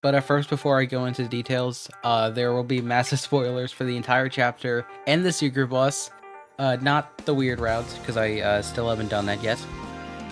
But first, before I go into the details, there will be massive spoilers for the entire chapter and the secret boss. Not the weird route, because I still haven't done that yet.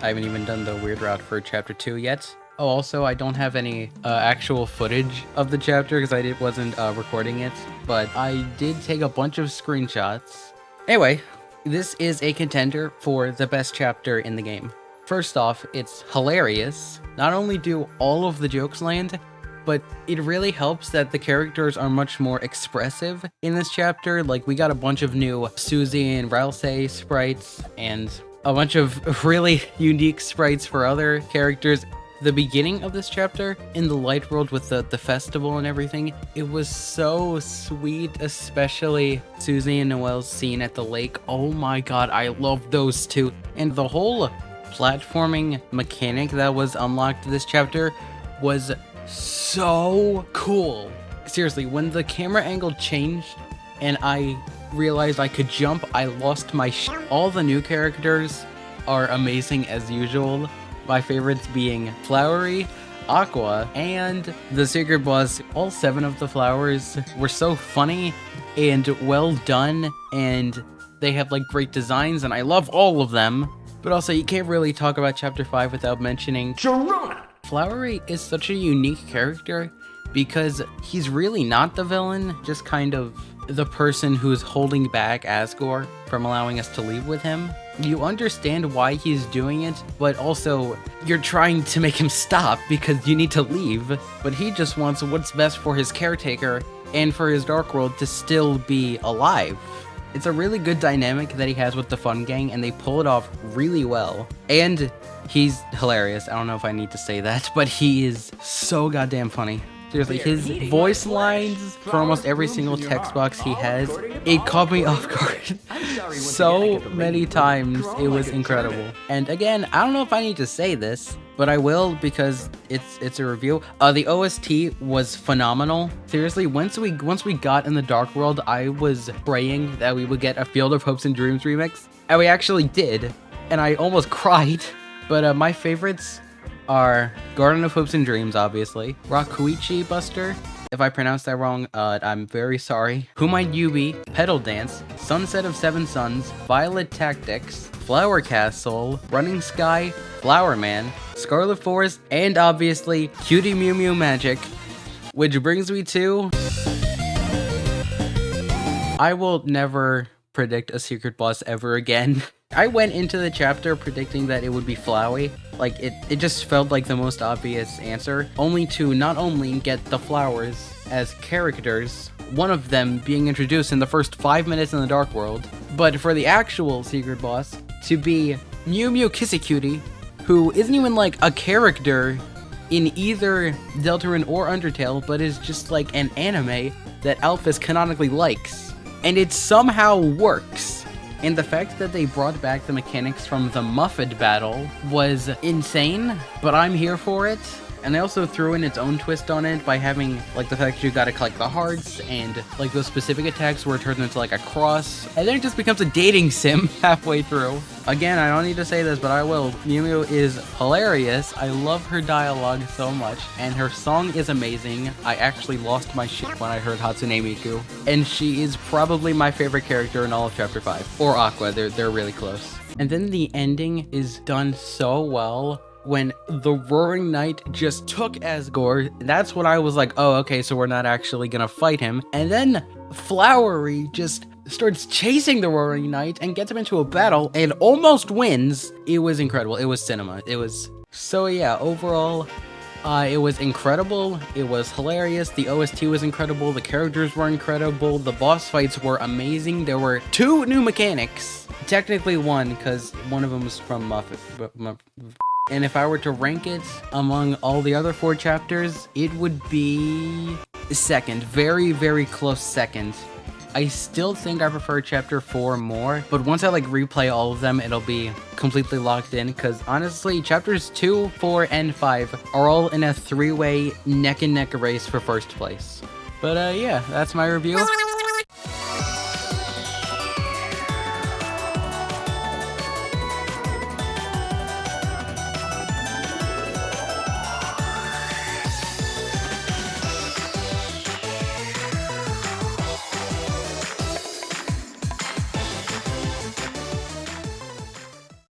I haven't even done the weird route for chapter 2 yet. Oh, also, I don't have any actual footage of the chapter because I wasn't recording it, but I did take a bunch of screenshots. Anyway, this is a contender for the best chapter in the game. First off, it's hilarious. Not only do all of the jokes land, but it really helps that the characters are much more expressive in this chapter. Like, we got a bunch of new Susie and Ralsei sprites, and a bunch of really unique sprites for other characters. The beginning of this chapter, in the light world with the festival and everything, it was so sweet, especially Susie and Noelle's scene at the lake. Oh my god, I love those two. And the whole platforming mechanic that was unlocked this chapter was so cool. Seriously, when the camera angle changed and I realized I could jump, I lost my shit. All the new characters are amazing as usual. My favorites being Flowery, Aqua, and the secret boss. All 7 of the flowers were so funny and well done, and they have like great designs, and I love all of them. But also, you can't really talk about chapter 5 without mentioning Sharona. Flowery is such a unique character because he's really not the villain, just kind of the person who's holding back Asgore from allowing us to leave with him. You understand why he's doing it, but also you're trying to make him stop because you need to leave. But he just wants what's best for his caretaker and for his Dark World to still be alive. It's a really good dynamic that he has with the Fun Gang, and they pull it off really well. And he's hilarious. I don't know if I need to say that, but he is so goddamn funny. Seriously, his voice lines for almost every single text box he has, it caught me off guard so many times. It was incredible. And again, I don't know if I need to say this, but I will because it's a review. The OST was phenomenal. Seriously, once we got in the Dark World, I was praying that we would get a Field of Hopes and Dreams remix, and we actually did, and I almost cried. But my favorites are Garden of Hopes and Dreams, obviously, Rakuichi Buster. If I pronounced that wrong, I'm very sorry. Who Might You Be, Petal Dance, Sunset of Seven Suns, Violet Tactics, Flower Castle, Running Sky, Flower Man, Scarlet Forest, and obviously Cutie Mew Mew Magic. Which brings me to... I will never predict a secret boss ever again. I went into the chapter predicting that it would be Flowey. Like, it just felt like the most obvious answer, only to not only get the flowers as characters, one of them being introduced in the first 5 minutes in the Dark World, but for the actual secret boss to be Mew Mew Kissy Cutie, who isn't even like a character in either Deltarune or Undertale, but is just like an anime that Alphys canonically likes. And it somehow works. And the fact that they brought back the mechanics from the Muffet battle was insane, but I'm here for it. And they also threw in its own twist on it by having, like, the fact that you gotta collect the hearts and, like, those specific attacks where it turns into, like, a cross. And then it just becomes a dating sim halfway through. Again, I don't need to say this, but I will. Mew Mew is hilarious. I love her dialogue so much, and her song is amazing. I actually lost my shit when I heard Hatsune Miku. And she is probably my favorite character in all of Chapter 5. Or Aqua, they're really close. And then the ending is done so well. When the Roaring Knight just took Asgore, that's when I was like, oh, okay, so we're not actually gonna fight him. And then Flowery just starts chasing the Roaring Knight and gets him into a battle and almost wins. It was incredible. It was cinema. It was... So yeah, overall, it was incredible. It was hilarious. The OST was incredible. The characters were incredible. The boss fights were amazing. There were 2 new mechanics. Technically 1, because one of them was from Muffet. And if I were to rank it among all the other 4 chapters, it would be second. Very, very close second. I still think I prefer chapter 4 more, but once I like replay all of them, it'll be completely locked in, because honestly, chapters 2, 4, and 5 are all in a 3-way neck and neck race for first place. But yeah, that's my review.